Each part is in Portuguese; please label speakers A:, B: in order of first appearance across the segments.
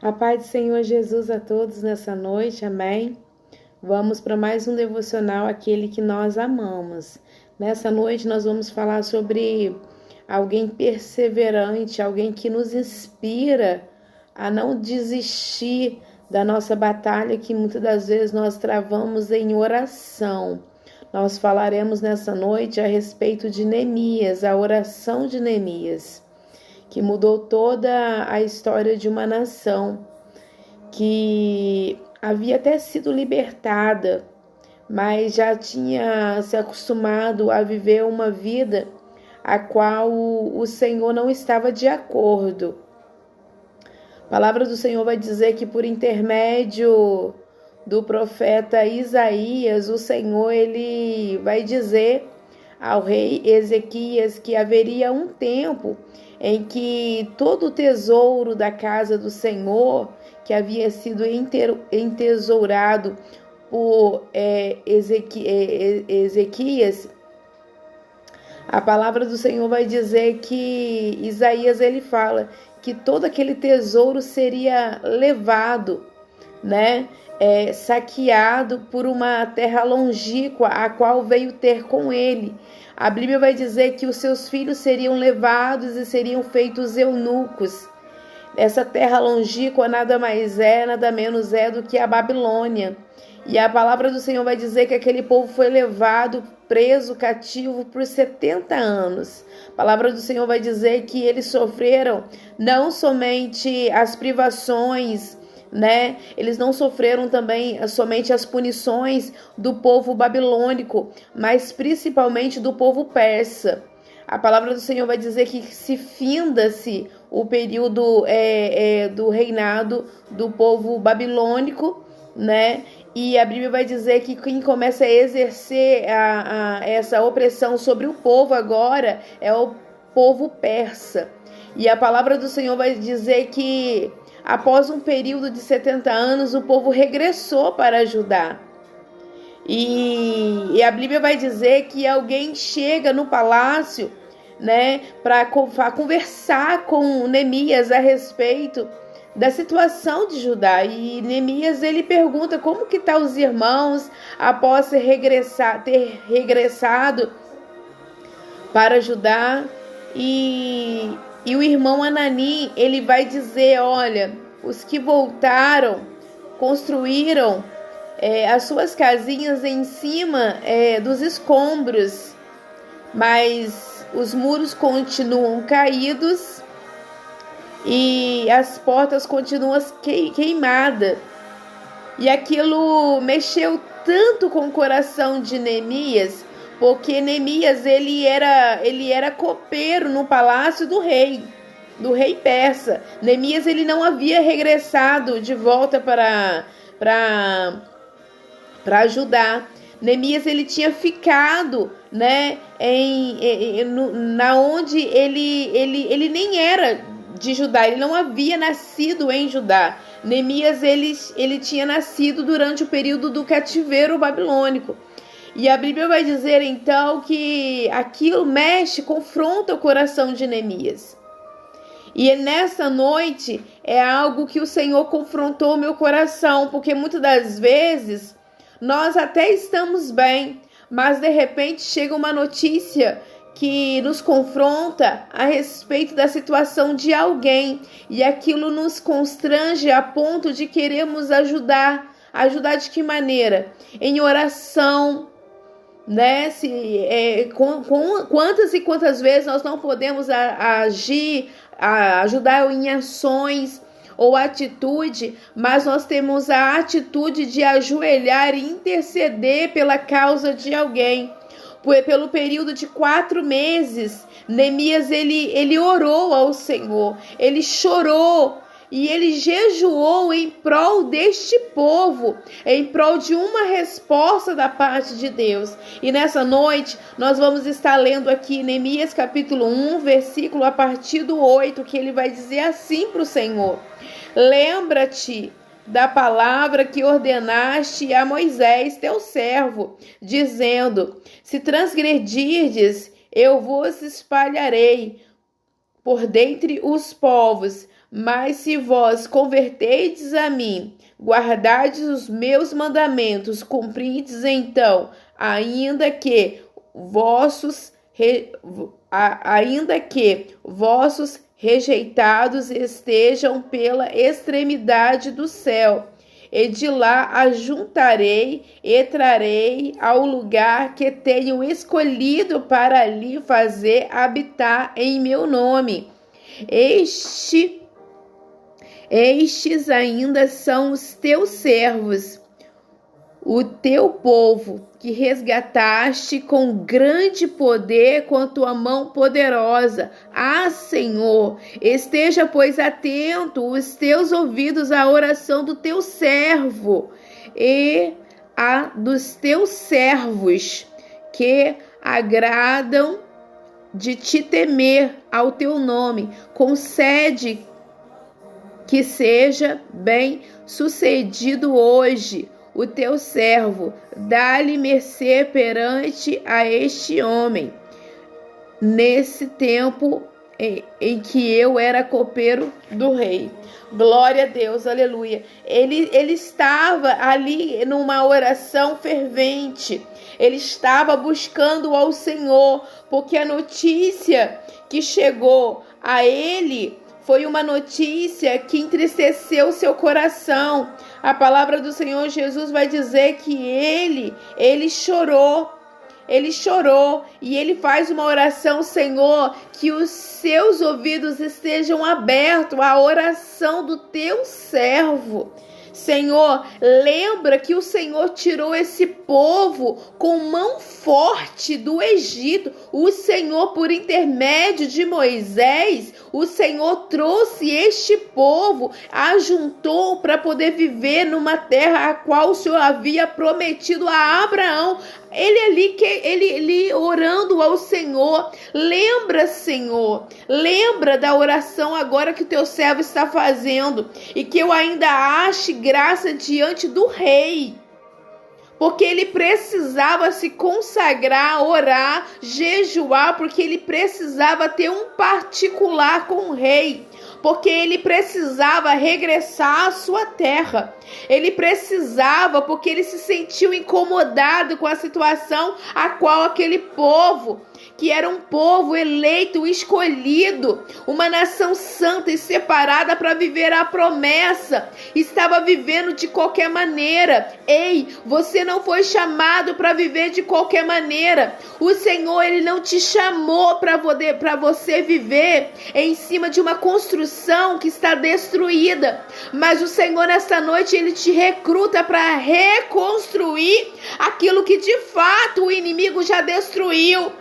A: A paz do Senhor Jesus a todos nessa noite, amém? Vamos para mais um devocional, aquele que nós amamos. Nessa noite nós vamos falar sobre alguém perseverante, alguém que nos inspira a não desistir da nossa batalha que muitas das vezes nós travamos em oração. Nós falaremos nessa noite a respeito de Neemias, a oração de Neemias, que mudou toda a história de uma nação que havia até sido libertada, mas já tinha se acostumado a viver uma vida a qual o Senhor não estava de acordo. A palavra do Senhor vai dizer que por intermédio do profeta Isaías, o Senhor ele vai dizer ao rei Ezequias que haveria um tempo em que todo o tesouro da casa do Senhor, que havia sido entesourado por Ezequias, a palavra do Senhor vai dizer que Isaías ele fala que todo aquele tesouro seria levado, né? Saqueado por uma terra longínqua, a qual veio ter com ele. A Bíblia vai dizer que os seus filhos seriam levados e seriam feitos eunucos. Essa terra longínqua nada mais nada menos do que a Babilônia. E a palavra do Senhor vai dizer que aquele povo foi levado, preso, cativo por 70 anos. A palavra do Senhor vai dizer que eles sofreram não somente as privações, né? Eles não sofreram também somente as punições do povo babilônico, mas principalmente do povo persa. A palavra do Senhor vai dizer que se finda-se o período do reinado do povo babilônico, né? E a Bíblia vai dizer que quem começa a exercer essa opressão sobre o povo agora é o povo persa. E a palavra do Senhor vai dizer que após um período de 70 anos, o povo regressou para Judá. E a Bíblia vai dizer que alguém chega no palácio, né, para conversar com Neemias a respeito da situação de Judá. E Neemias ele pergunta como que tá os irmãos após ter regressado para Judá. E o irmão Anani, ele vai dizer, olha, os que voltaram construíram as suas casinhas em cima dos escombros, mas os muros continuam caídos e as portas continuam queimadas. E aquilo mexeu tanto com o coração de Neemias, porque Neemias ele era copeiro no palácio do rei persa. Neemias ele não havia regressado de volta para Judá. Neemias ele tinha ficado, né, na onde ele nem era de Judá, ele não havia nascido em Judá. Neemias ele tinha nascido durante o período do cativeiro babilônico. E a Bíblia vai dizer então que aquilo confronta o coração de Neemias. E nessa noite é algo que o Senhor confrontou meu coração, porque muitas das vezes nós até estamos bem, mas de repente chega uma notícia que nos confronta a respeito da situação de alguém, e aquilo nos constrange a ponto de queremos ajudar. Ajudar de que maneira? Em oração, né? Quantas e quantas vezes nós não podemos ajudar em ações ou atitude, mas nós temos a atitude de ajoelhar e interceder pela causa de alguém. Pelo período de 4 meses, Neemias ele orou ao Senhor, ele chorou e ele jejuou em prol deste povo, em prol de uma resposta da parte de Deus. E nessa noite nós vamos estar lendo aqui Neemias capítulo 1, versículo a partir do 8, que ele vai dizer assim para o Senhor: lembra-te da palavra que ordenaste a Moisés, teu servo, dizendo: se transgredirdes, eu vos espalharei por dentre os povos, Mas se vós converterdes a mim, guardardes os meus mandamentos, cumprindes então, ainda que vossos rejeitados estejam pela extremidade do céu, e de lá ajuntarei e trarei ao lugar que tenho escolhido para ali fazer habitar em meu nome. Estes ainda são os teus servos, o teu povo, que resgataste com grande poder com a tua mão poderosa. Ah, Senhor, esteja, pois, atento os teus ouvidos à oração do teu servo e a dos teus servos, que agradam de te temer ao teu nome. Concede que seja bem sucedido hoje o teu servo, dá-lhe mercê perante a este homem, nesse tempo em que eu era copeiro do rei. Glória a Deus, aleluia. Ele estava ali numa oração fervente, ele estava buscando ao Senhor, porque a notícia que chegou a ele foi uma notícia que entristeceu seu coração. A palavra do Senhor Jesus vai dizer que ele chorou. Ele chorou e ele faz uma oração: Senhor, que os seus ouvidos estejam abertos à oração do teu servo. Senhor, lembra que o Senhor tirou esse povo com mão forte do Egito. O Senhor, por intermédio de Moisés, o Senhor trouxe este povo, ajuntou para poder viver numa terra a qual o Senhor havia prometido a Abraão. Ele ali orando ao Senhor. Lembra, Senhor, lembra da oração agora que o teu servo está fazendo, e que eu ainda ache graça diante do rei, porque ele precisava se consagrar, orar, jejuar, porque ele precisava ter um particular com o rei, porque ele precisava regressar à sua terra. Ele precisava, porque ele se sentiu incomodado com a situação a qual aquele povo, que era um povo eleito, escolhido, uma nação santa e separada para viver a promessa, estava vivendo de qualquer maneira. Ei, você não foi chamado para viver de qualquer maneira. O Senhor, ele não te chamou para você viver em cima de uma construção que está destruída, mas o Senhor, nesta noite, ele te recruta para reconstruir aquilo que de fato o inimigo já destruiu.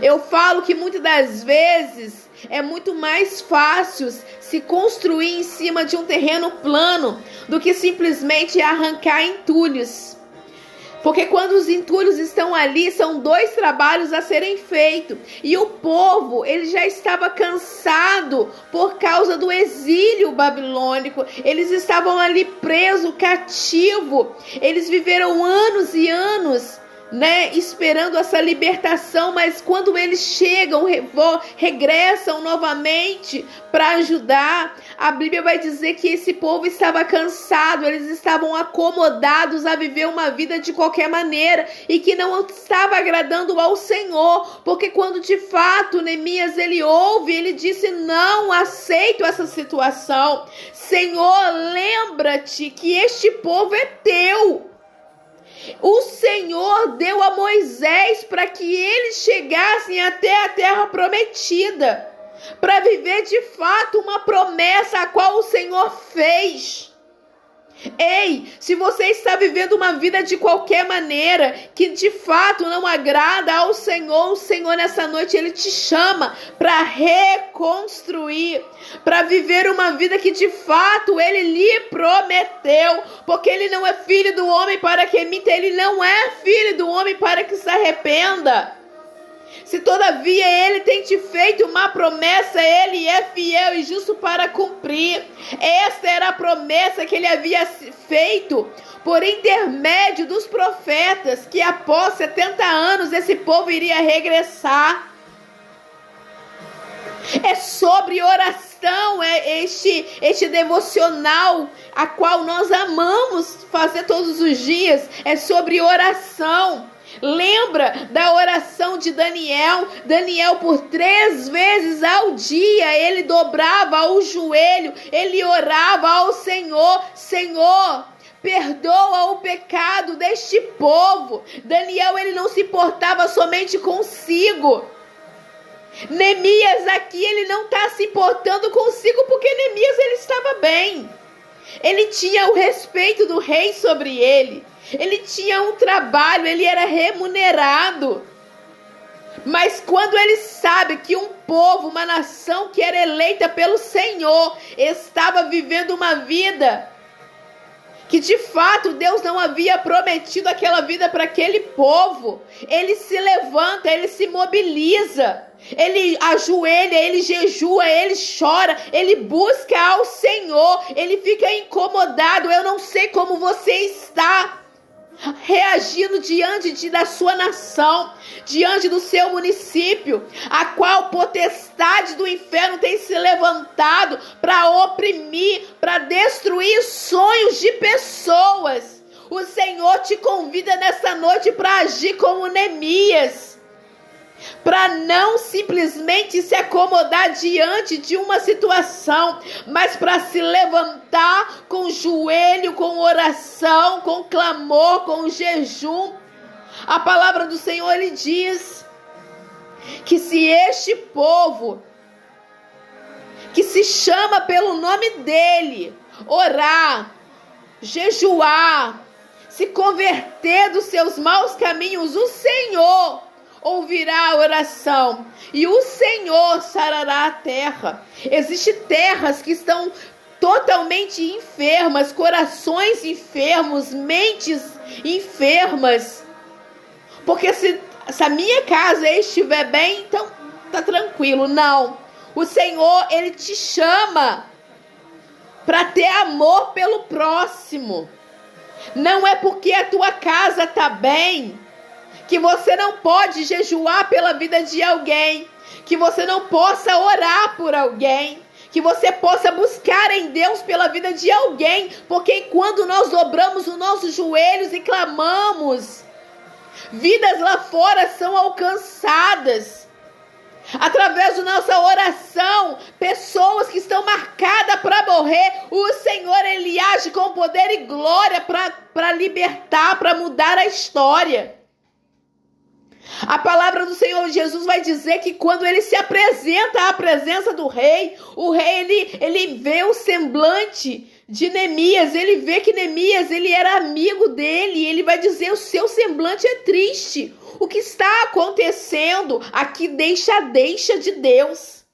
A: Eu falo que muitas das vezes é muito mais fácil se construir em cima de um terreno plano do que simplesmente arrancar entulhos. Porque quando os entulhos estão ali, são dois trabalhos a serem feitos. E o povo, ele já estava cansado por causa do exílio babilônico. Eles estavam ali presos, cativos. Eles viveram anos e anos, esperando essa libertação, mas quando eles chegam, regressam novamente para ajudar, a Bíblia vai dizer que esse povo estava cansado, eles estavam acomodados a viver uma vida de qualquer maneira e que não estava agradando ao Senhor, porque quando de fato Neemias ele ouve, ele disse: não aceito essa situação. Senhor, lembra-te que este povo é teu. O Senhor deu a Moisés para que eles chegassem até a terra prometida, para viver de fato uma promessa a qual o Senhor fez. Ei, se você está vivendo uma vida de qualquer maneira, que de fato não agrada ao Senhor, o Senhor nessa noite ele te chama para reconstruir, para viver uma vida que de fato ele lhe prometeu, porque ele não é filho do homem para que minta, ele não é filho do homem para que se arrependa. Se todavia ele tem te feito uma promessa, ele é fiel e justo para cumprir. Esta era a promessa que ele havia feito por intermédio dos profetas, que após 70 anos esse povo iria regressar. É sobre oração questão é este devocional, a qual nós amamos fazer todos os dias, é sobre oração. Lembra da oração de Daniel? Daniel, por 3 vezes ao dia, ele dobrava o joelho, ele orava ao Senhor: Senhor, perdoa o pecado deste povo. Daniel, ele não se importava somente consigo. Neemias aqui, ele não está se importando consigo, porque Neemias, ele estava bem. Ele tinha o respeito do rei sobre ele. Ele tinha um trabalho, ele era remunerado. Mas quando ele sabe que um povo, uma nação que era eleita pelo Senhor, estava vivendo uma vida que de fato Deus não havia prometido aquela vida para aquele povo, ele se levanta, ele se mobiliza, ele ajoelha, ele jejua, ele chora, ele busca ao Senhor, ele fica incomodado. Eu não sei como você está reagindo diante da sua nação, diante do seu município, a qual potestade do inferno tem se levantado para oprimir, para destruir sonhos de pessoas. O Senhor te convida nessa noite para agir como Neemias, para não simplesmente se acomodar diante de uma situação, mas para se levantar com joelho, com oração, com clamor, com jejum. A palavra do Senhor, ele diz que se este povo, que se chama pelo nome dele, orar, jejuar, se converter dos seus maus caminhos, o Senhor ouvirá a oração e o Senhor sarará a terra. Existem terras que estão totalmente enfermas, corações enfermos, mentes enfermas. Porque se a minha casa estiver bem, então tá tranquilo. Não. O Senhor, ele te chama para ter amor pelo próximo. Não é porque a tua casa tá bem que você não pode jejuar pela vida de alguém, que você não possa orar por alguém, que você possa buscar em Deus pela vida de alguém, porque quando nós dobramos os nossos joelhos e clamamos, vidas lá fora são alcançadas. Através da nossa oração, pessoas que estão marcadas para morrer, o Senhor, ele age com poder e glória para libertar, para mudar a história. A palavra do Senhor Jesus vai dizer que quando ele se apresenta à presença do rei, o rei ele vê o semblante de Neemias, ele vê que Neemias, ele era amigo dele, e ele vai dizer: o seu semblante é triste. O que está acontecendo? Aqui deixa de Deus.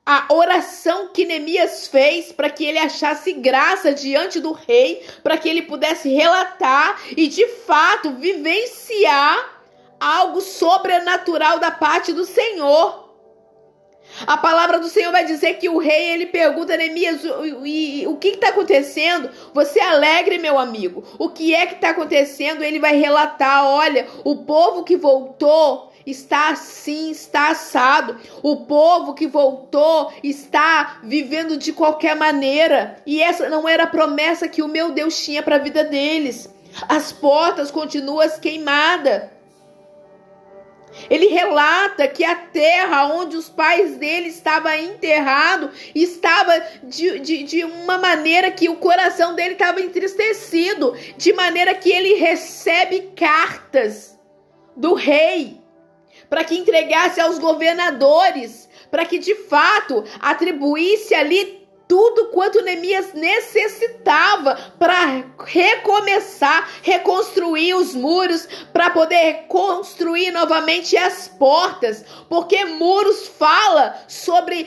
A: A oração que Neemias fez para que ele achasse graça diante do rei, para que ele pudesse relatar e de fato vivenciar algo sobrenatural da parte do Senhor. A palavra do Senhor vai dizer que o rei, ele pergunta a Neemias: o que está acontecendo? Você é alegre, meu amigo? O que é que está acontecendo? Ele vai relatar: olha, o povo que voltou está assim, está assado. O povo que voltou está vivendo de qualquer maneira. E essa não era a promessa que o meu Deus tinha para a vida deles. As portas continuam queimadas. Ele relata que a terra onde os pais dele estavam enterrados estava de uma maneira que o coração dele estava entristecido, de maneira que ele recebe cartas do rei para que entregasse aos governadores, para que de fato atribuísse ali tudo quanto Neemias necessitava para recomeçar, reconstruir os muros, para poder construir novamente as portas, porque muros fala sobre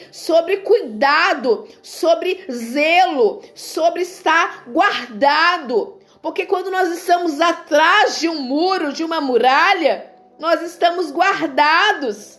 A: cuidado, sobre zelo, sobre estar guardado, porque quando nós estamos atrás de um muro, de uma muralha, nós estamos guardados.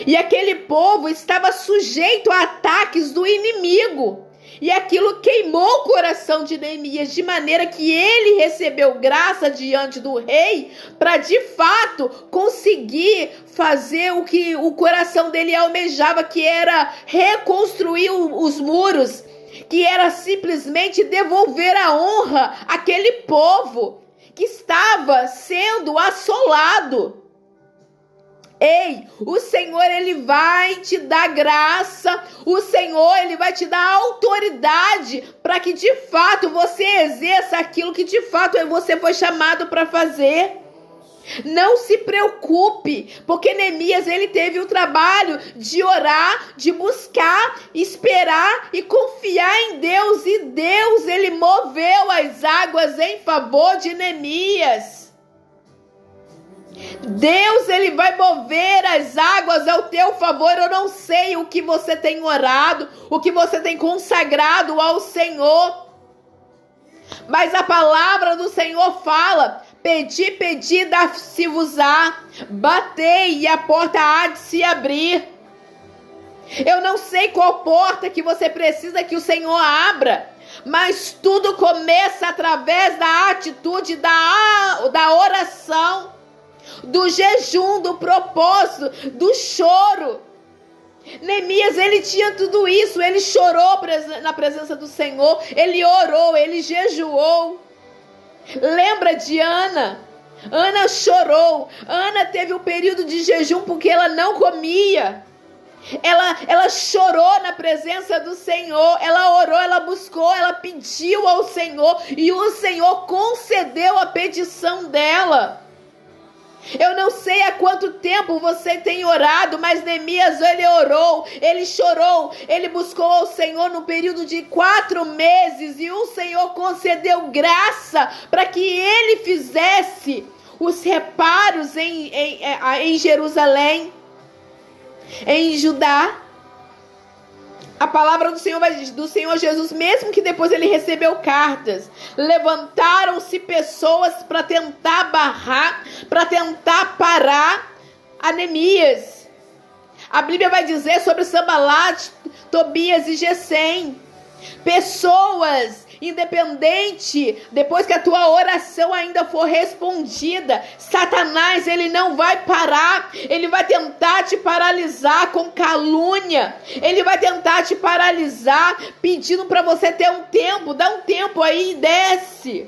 A: E aquele povo estava sujeito a ataques do inimigo. E aquilo queimou o coração de Neemias, de maneira que ele recebeu graça diante do rei para de fato conseguir fazer o que o coração dele almejava, que era reconstruir os muros, que era simplesmente devolver a honra àquele povo que estava sendo assolado. Ei, o Senhor, ele vai te dar graça, o Senhor, ele vai te dar autoridade para que de fato você exerça aquilo que de fato você foi chamado para fazer. Não se preocupe, porque Neemias, ele teve o trabalho de orar, de buscar, esperar e confiar em Deus, e Deus, ele moveu as águas em favor de Neemias. Deus, ele vai mover as águas ao teu favor. Eu não sei o que você tem orado, o que você tem consagrado ao Senhor, mas a palavra do Senhor fala: pedi, pedi, dá-se-vos-á, batei e a porta há de se abrir. Eu não sei qual porta que você precisa que o Senhor abra, mas tudo começa através da atitude, da oração, do jejum, do propósito, do choro. Neemias, ele tinha tudo isso. Ele chorou na presença do Senhor, ele orou, ele jejuou. Lembra de Ana? Ana chorou. Ana teve um período de jejum porque ela não comia. Ela chorou na presença do Senhor, ela orou, ela buscou, ela pediu ao Senhor, e o Senhor concedeu a petição dela. Eu não sei há quanto tempo você tem orado, mas Neemias, ele orou, ele chorou, ele buscou ao Senhor no período de 4 meses, e o Senhor concedeu graça para que ele fizesse os reparos em Jerusalém, em Judá. A palavra do Senhor Jesus, mesmo que depois ele recebeu cartas, levantaram-se pessoas para tentar barrar, para tentar parar a Neemias. A Bíblia vai dizer sobre Sanbalat, Tobias e Gesem. Pessoas, independente, depois que a tua oração ainda for respondida, Satanás, ele não vai parar, ele vai tentar te paralisar com calúnia, ele vai tentar te paralisar, pedindo para você ter um tempo, dá um tempo aí e desce.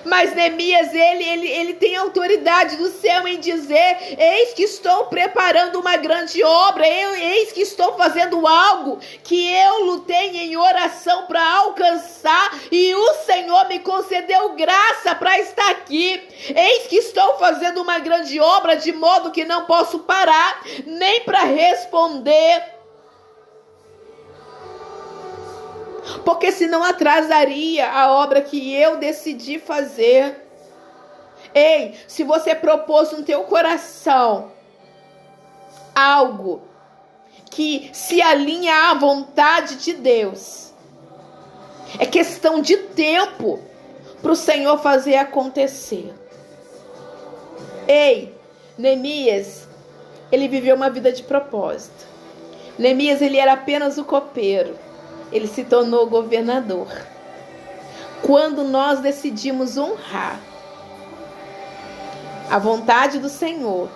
A: Mas Neemias, ele tem autoridade do céu em dizer: eis que estou preparando uma grande obra, eis que estou fazendo algo que eu lutei em oração para alcançar, e o Senhor me concedeu graça para estar aqui. Eis que estou fazendo uma grande obra, de modo que não posso parar nem para responder, porque senão atrasaria a obra que eu decidi fazer. Ei, se você propôs no teu coração algo que se alinha à vontade de Deus, é questão de tempo para o Senhor fazer acontecer. Ei, Neemias, ele viveu uma vida de propósito. Neemias, ele era apenas o copeiro, ele se tornou governador. Quando nós decidimos honrar a vontade do Senhor,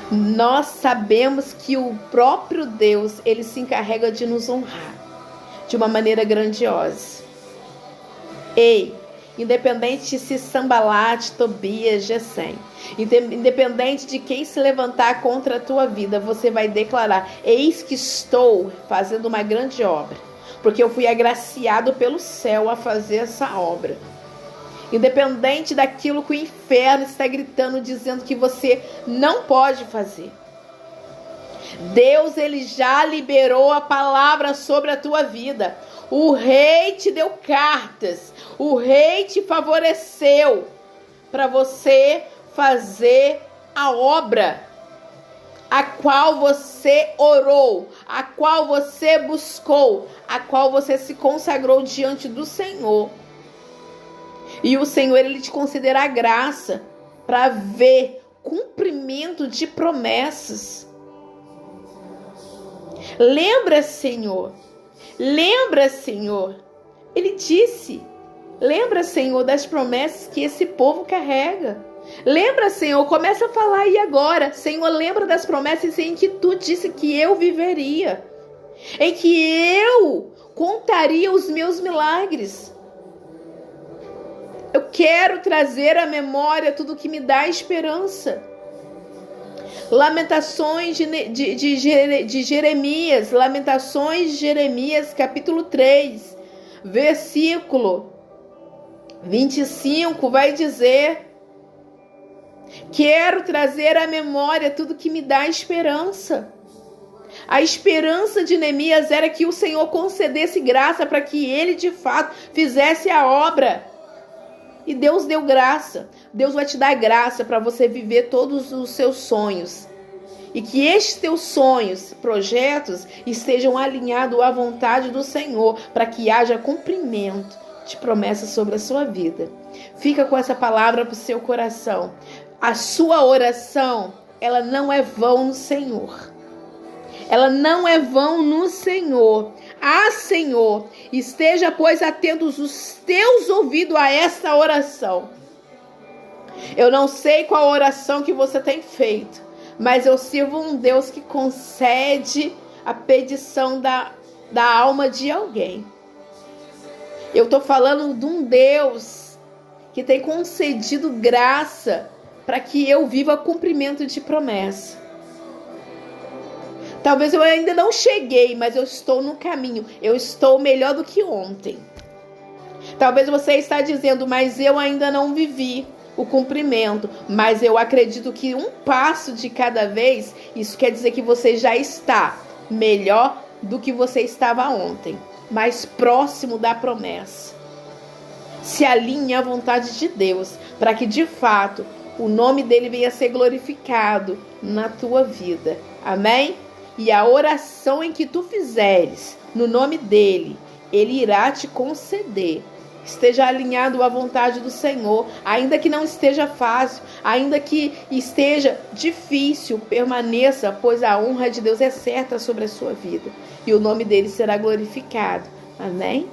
A: nós sabemos que o próprio Deus, ele se encarrega de nos honrar de uma maneira grandiosa. Ei, independente se Sanbalat, Tobias, Gesem, independente de quem se levantar contra a tua vida, você vai declarar: eis que estou fazendo uma grande obra, porque eu fui agraciado pelo céu a fazer essa obra. Independente daquilo que o inferno está gritando, dizendo que você não pode fazer, Deus, ele já liberou a palavra sobre a tua vida. O rei te deu cartas, o rei te favoreceu para você fazer a obra a qual você orou, a qual você buscou, a qual você se consagrou diante do Senhor. E o Senhor, ele te concederá graça para ver cumprimento de promessas. Lembra, Senhor. Lembra, Senhor. Ele disse, lembra, Senhor, das promessas que esse povo carrega. Lembra, Senhor, começa a falar aí agora. Senhor, lembra das promessas em que tu disse que eu viveria. Em que eu contaria os meus milagres. Eu quero trazer à memória tudo que me dá esperança. Lamentações de Jeremias. Lamentações de Jeremias, capítulo 3, versículo 25, vai dizer: quero trazer à memória tudo que me dá esperança. A esperança de Neemias era que o Senhor concedesse graça para que ele de fato fizesse a obra. E Deus deu graça. Deus vai te dar graça para você viver todos os seus sonhos. E que estes teus sonhos, projetos, estejam alinhados à vontade do Senhor, para que haja cumprimento de promessas sobre a sua vida. Fica com essa palavra para o seu coração. A sua oração, ela não é vão no Senhor. Ela não é vão no Senhor. Ah, Senhor, esteja, pois, atentos os teus ouvidos a essa oração. Eu não sei qual oração que você tem feito, mas eu sirvo um Deus que concede a petição da alma de alguém. Eu estou falando de um Deus que tem concedido graça para que eu viva cumprimento de promessa. Talvez eu ainda não cheguei, mas eu estou no caminho. Eu estou melhor do que ontem. Talvez você está dizendo, mas eu ainda não vivi o cumprimento. Mas eu acredito que um passo de cada vez, isso quer dizer que você já está melhor do que você estava ontem. Mais próximo da promessa. Se alinhe à vontade de Deus, para que de fato o nome dele venha a ser glorificado na tua vida. Amém? E a oração em que tu fizeres no nome dele, ele irá te conceder. Esteja alinhado à vontade do Senhor, ainda que não esteja fácil, ainda que esteja difícil, permaneça, pois a honra de Deus é certa sobre a sua vida. E o nome dele será glorificado. Amém?